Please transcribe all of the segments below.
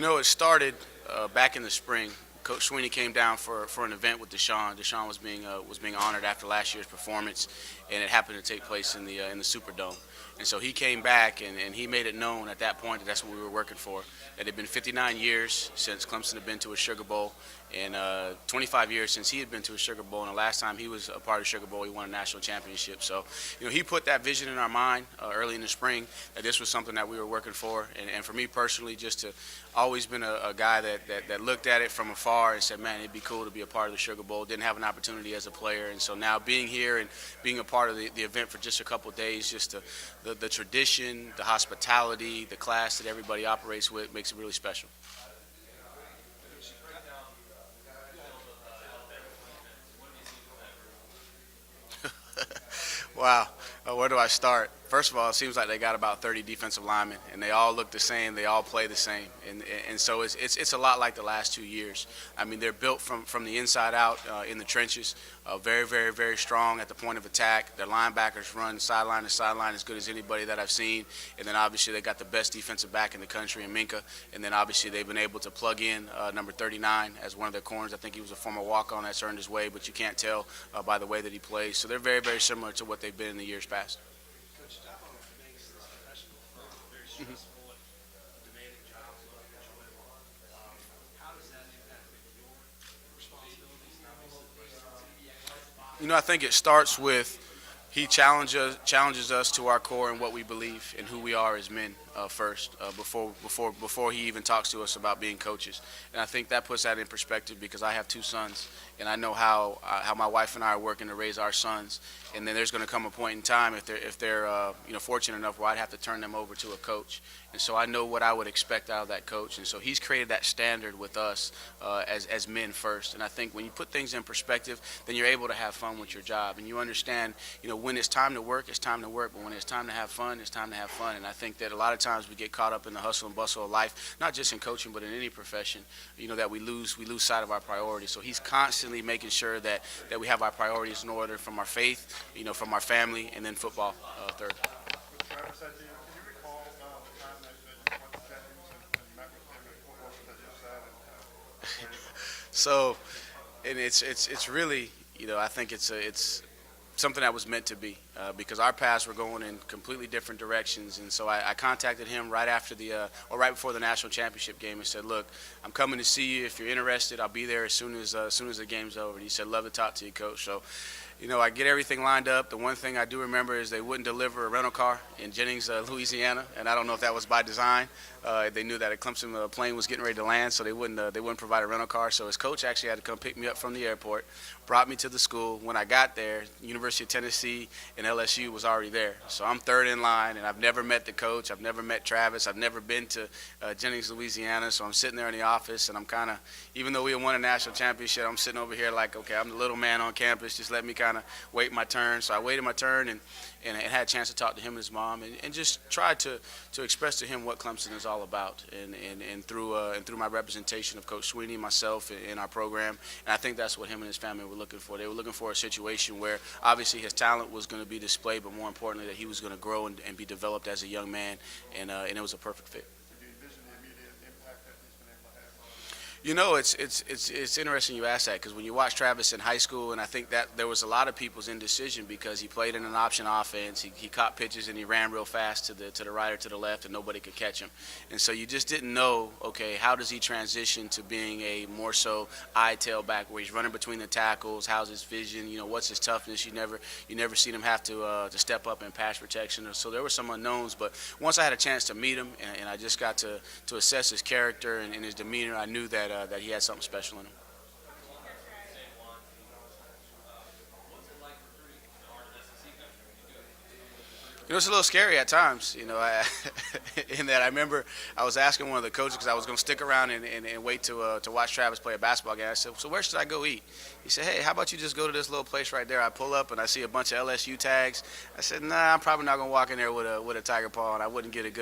It started back in the spring. Coach Sweeney came down for an event with Deshaun. Deshaun was being honored after last year's performance, and it happened to take place in the Superdome. And so he came back and he made it known at that point that that's what we were working for. That it had been 59 years since Clemson had been to a Sugar Bowl, and 25 years since he had been to a Sugar Bowl. And the last time he was a part of Sugar Bowl, he won a national championship. So, he put that vision in our mind early in the spring that this was something that we were working for. And for me personally, just to always been a guy that looked at it from afar and said, man, it'd be cool to be a part of the Sugar Bowl. Didn't have an opportunity as a player. And so now being here and being a part of the event for just a couple of days, just the tradition, the hospitality, the class that everybody operates with makes it really special. Wow. Where do I start? First of all, it seems like they got about 30 defensive linemen, and they all look the same. They all play the same, and so it's a lot like the last 2 years. I mean, they're built from the inside out in the trenches, very, very, very strong at the point of attack. Their linebackers run sideline to sideline as good as anybody that I've seen, and then obviously they got the best defensive back in the country in Minka, and then obviously they've been able to plug in number 39 as one of their corners. I think he was a former walk-on that's earned his way, but you can't tell by the way that he plays. So they're very, very similar to what they've been in the years past. I think it starts with he challenges us to our core and what we believe and who we are as men first, before he even talks to us about being coaches. And I think that puts that in perspective because I have two sons, and I know how my wife and I are working to raise our sons. And then there's going to come a point in time if they're fortunate enough where I'd have to turn them over to a coach. And so I know what I would expect out of that coach. And so he's created that standard with us as men first. And I think when you put things in perspective, then you're able to have fun with your job. And you understand, when it's time to work, it's time to work. But when it's time to have fun, it's time to have fun. And I think that a lot of times we get caught up in the hustle and bustle of life, not just in coaching, but in any profession, that we lose sight of our priorities. So he's constantly making sure that we have our priorities in order from our faith, from our family, and then football third. Travis, can you recall the time that you went to Jennings and met with him and what was that you said and So, and it's really, I think it's something that was meant to be because our paths were going in completely different directions. And so I contacted him right after right before the national championship game and said, look, I'm coming to see you. If you're interested, I'll be there as soon as the game's over. And he said, love to talk to you, Coach. So, I get everything lined up. The one thing I do remember is they wouldn't deliver a rental car in Jennings, Louisiana, and I don't know if that was by design. They knew that a Clemson plane was getting ready to land, so they wouldn't provide a rental car. So his coach actually had to come pick me up from the airport, brought me to the school. When I got there, University of Tennessee and LSU was already there. So I'm third in line, and I've never met the coach. I've never met Travis. I've never been to Jennings, Louisiana. So I'm sitting there in the office, and I'm kind of, even though we had won a national championship, I'm sitting over here like, okay, I'm the little man on campus. Just let me kind of wait my turn. So I waited my turn and had a chance to talk to him and his mom and just tried to express to him what Clemson is all about and through my representation of Coach Sweeney, myself, in our program. And I think that's what him and his family were looking for. They were looking for a situation where obviously his talent was going to be displayed, but more importantly that he was going to grow and be developed as a young man, and it was a perfect fit. do you envision the immediate impact that he's been able to have on It's interesting you ask that because when you watch Travis in high school, and I think that there was a lot of people's indecision because he played in an option offense, he caught pitches and he ran real fast to the right or to the left, and nobody could catch him. And so you just didn't know, okay, how does he transition to being a more so eye tailback where he's running between the tackles? How's his vision? What's his toughness? You never seen him have to step up in pass protection. So there were some unknowns, but once I had a chance to meet him and I just got to assess his character and his demeanor, I knew that he had something special in him. It's a little scary at times, in that I remember I was asking one of the coaches because I was going to stick around and wait to watch Travis play a basketball game. I said, so where should I go eat? He said, hey, how about you just go to this little place right there? I pull up and I see a bunch of LSU tags. I said, nah, I'm probably not going to walk in there with a tiger paw, and I wouldn't get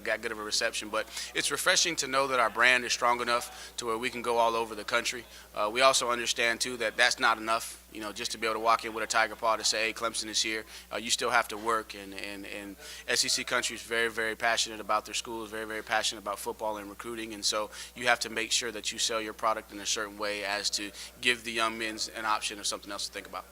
got good of a reception. But it's refreshing to know that our brand is strong enough to where we can go all over the country. We also understand, too, that that's not enough. just to be able to walk in with a tiger paw to say, hey, Clemson is here. You still have to work, and SEC country is very, very passionate about their schools, very, very passionate about football and recruiting, and so you have to make sure that you sell your product in a certain way as to give the young men an option or something else to think about.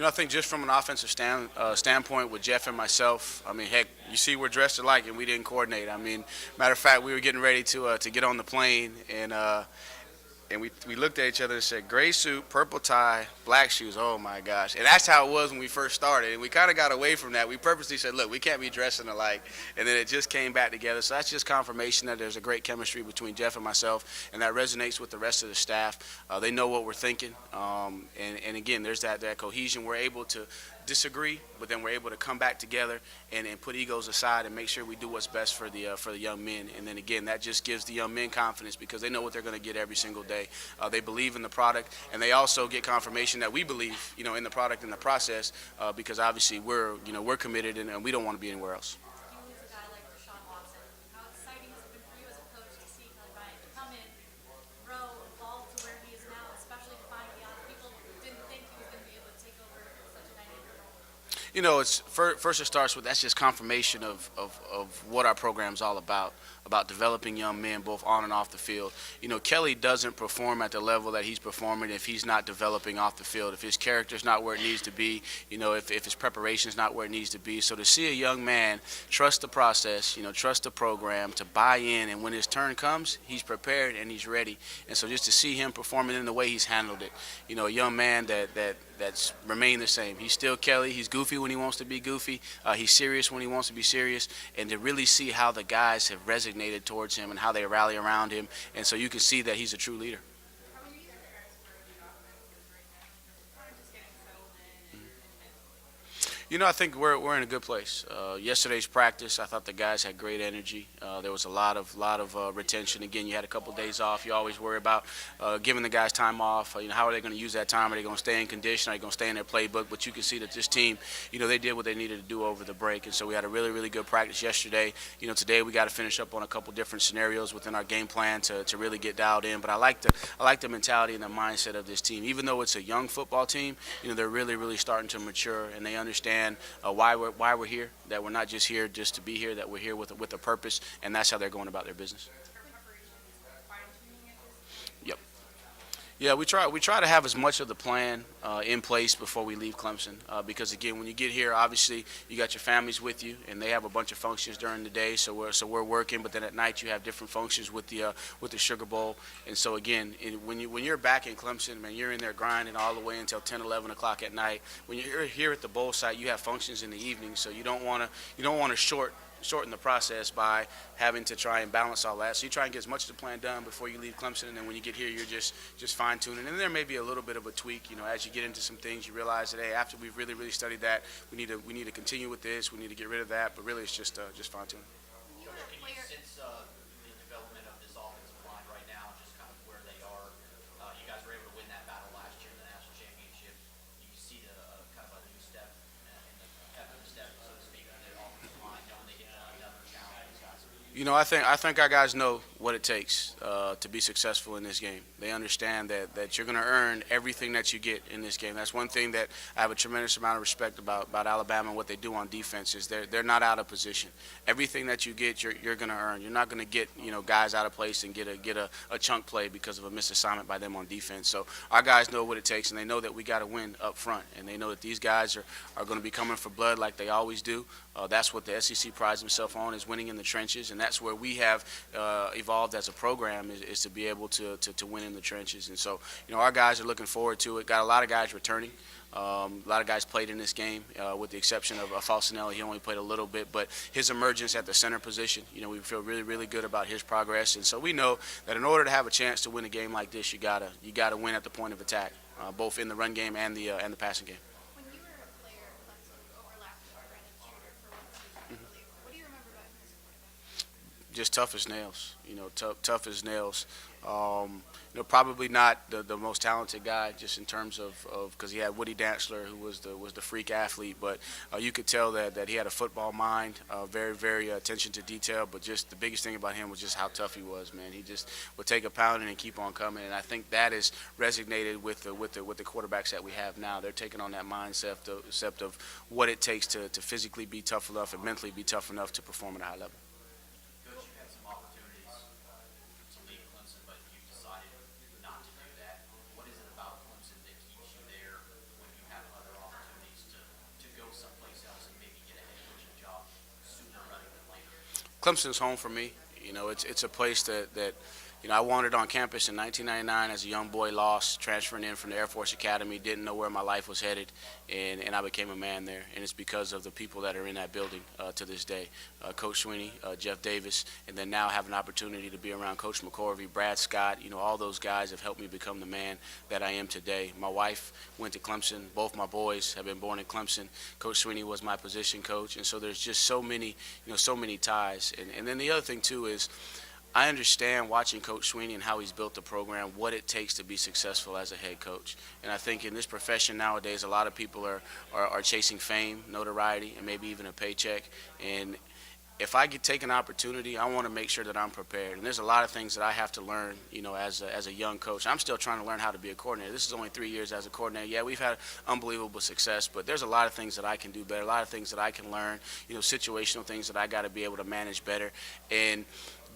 I think just from an offensive standpoint with Jeff and myself, I mean, heck, you see we're dressed alike and we didn't coordinate. I mean, matter of fact, we were getting ready to get on the plane, and we looked at each other and said, gray suit, purple tie, black shoes. Oh, my gosh. And that's how it was when we first started. And we kind of got away from that. We purposely said, look, we can't be dressing alike. And then it just came back together. So that's just confirmation that there's a great chemistry between Jeff and myself, and that resonates with the rest of the staff. They know what we're thinking. And again, there's that cohesion. We're able to disagree, but then we're able to come back together and put egos aside and make sure we do what's best for the young men. And then again, that just gives the young men confidence because they know what they're going to get every single day. They believe in the product, and they also get confirmation that we believe, in the product and the process, because obviously we're committed and we don't want to be anywhere else. It's first it starts with that's just confirmation of what our program's all about developing young men both on and off the field. Kelly doesn't perform at the level that he's performing if he's not developing off the field, if his character's not where it needs to be, if his preparation's not where it needs to be. So to see a young man trust the process, trust the program, to buy in, and when his turn comes, he's prepared and he's ready. And so just to see him performing in the way he's handled it, a young man that's remained the same. He's still Kelly. He's goofy when he wants to be goofy. He's serious when he wants to be serious. And to really see how the guys have resonated towards him and how they rally around him. And so you can see that he's a true leader. I think we're in a good place. Yesterday's practice, I thought the guys had great energy. There was a lot of retention. Again, you had a couple days off. You always worry about giving the guys time off. How are they going to use that time? Are they going to stay in condition? Are they going to stay in their playbook? But you can see that this team, they did what they needed to do over the break. And so we had a really, really good practice yesterday. Today we got to finish up on a couple different scenarios within our game plan to really get dialed in. But I like the mentality and the mindset of this team. Even though it's a young football team, they're really, really starting to mature, and they understand why we're here, that we're not just here just to be here, that we're here with a purpose, and that's how they're going about their business. Yep. Yeah, we try to have as much of the plan in place before we leave Clemson, because again, when you get here, obviously you got your families with you, and they have a bunch of functions during the day. So we're working, but then at night you have different functions with the Sugar Bowl. And so again, when you're back in Clemson, man, you're in there grinding all the way until 10, 11 o'clock at night. When you're here at the bowl site, you have functions in the evening, so you don't want to shorten the process by having to try and balance all that. So you try and get as much of the plan done before you leave Clemson, and then when you get here, you're just fine-tuning. And there may be a little bit of a tweak, as you get into some things, you realize that, hey, after we've really, really studied that, we need to continue with this, we need to get rid of that, but really it's just fine-tuning. Can you sense the development of this offensive line right now, just kind of where they are? You guys were able to win that battle last year in the national championship. You see the kind of a new step in the step, so to speak, in the offensive line, knowing they get another challenge. I think our guys know what it takes to be successful in this game. They understand that you're going to earn everything that you get in this game. That's one thing that I have a tremendous amount of respect about Alabama and what they do on defense is they're not out of position. Everything that you get, you're going to earn. You're not going to get guys out of place and get a chunk play because of a misassignment by them on defense. So our guys know what it takes, and they know that we got to win up front, and they know that these guys are going to be coming for blood like they always do. That's what the SEC prides himself on, is winning in the trenches, and that's where we have evolved as a program is to be able to win in the trenches. And so, our guys are looking forward to it. Got a lot of guys returning. A lot of guys played in this game, with the exception of Falcinelli. He only played a little bit, but his emergence at the center position, we feel really, really good about his progress. And so we know that in order to have a chance to win a game like this, you gotta win at the point of attack, both in the run game and the passing game. When you were a player, Clemson overlapped with Brandon Shooter for one season, I believe. What do you remember about him as a quarterback? just tough as nails. Tough as nails. Probably not the most talented guy, just in terms of because he had Woody Dantzler, who was the freak athlete, but you could tell that he had a football mind, very attention to detail. But just the biggest thing about him was just how tough he was, man. He just would take a pounding and keep on coming, and I think that is resonated with the quarterbacks that we have now. They're taking on that mindset of what it takes to physically be tough enough and mentally be tough enough to perform at a high level. Coach, you had some opportunities to leave Clemson, but you decided not to do that. What is it about Clemson that keeps you there when you have other opportunities to go someplace else and maybe get a head coaching job sooner rather than later? Clemson's home for me. It's a place that I wandered on campus in 1999 as a young boy, lost, transferring in from the Air Force Academy, didn't know where my life was headed, and I became a man there. And it's because of the people that are in that building to this day. Coach Sweeney, Jeff Davis, and then now have an opportunity to be around Coach McCorvey, Brad Scott. All those guys have helped me become the man that I am today. My wife went to Clemson. Both my boys have been born in Clemson. Coach Sweeney was my position coach, and so there's just so many ties. And then the other thing too is, I understand watching Coach Sweeney and how he's built the program, what it takes to be successful as a head coach. And I think in this profession nowadays, a lot of people are chasing fame, notoriety, and maybe even a paycheck. And if I take an opportunity, I want to make sure that I'm prepared. And there's a lot of things that I have to learn, as a young coach. I'm still trying to learn how to be a coordinator. This is only 3 years as a coordinator. Yeah, we've had unbelievable success, but there's a lot of things that I can do better, a lot of things that I can learn, situational things that I got to be able to manage better. And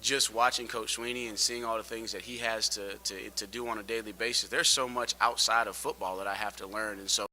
just watching Coach Sweeney and seeing all the things that he has to do on a daily basis, there's so much outside of football that I have to learn. And so